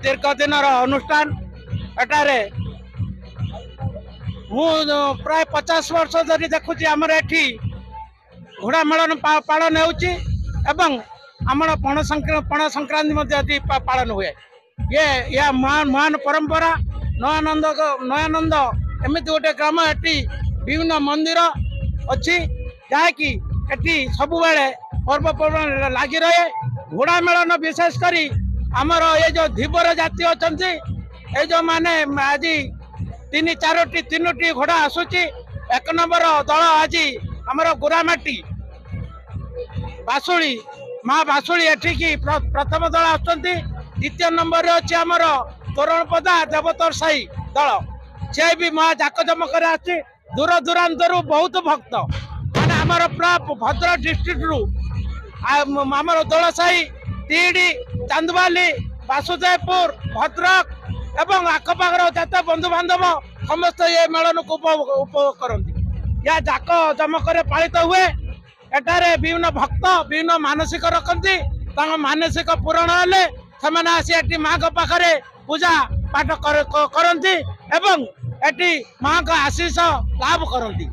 दीर्घ दिन अनुष्ठान एटारे प्राय 50 वर्ष धरी देखुची आमर एठी घोड़ा मेलन पालन होउची एवं आमर पण संक्रांति पालन हुए ये महान परंपरा नयानंद एमती गोटे ग्राम एटी विभिन्न मंदिर अच्छी जहाँकि एटी सब बेले पर्वपर्वाणी लगी रहे घोड़ा मेलन विशेष करी आमर ये जो धीवर जाति अच्छा ये जो माने आज तीनोटी घोड़ा आसूची 1 नंबर दल आज आमर गुरामाटी बासुली माँ बासुली एठिकी प्रथम दल आसुच्चंती द्वितीय नंबर अच्छी आमर तोरणपदा देवतर साई दल से भी माँ जाकजमक आसी दूर दूरांतर बहुत भक्त माने आमर पूरा भद्रक डिस्ट्रिक्ट रु आमर दलसाई तीड़ी चांदवाली वासुदेवपुर भद्रक एवं आखपाखर जत बंधु बांधव समस्त ये मेलन को उपभोग करती या जाक जमक पालित हुए एटारे विभिन्न भक्त विभिन्न मानसिक रखती मानसिक पूरण हेले से आसी माँ पाखे पूजा पाठ करती एवं एटी माँ का आशीष लाभ करती।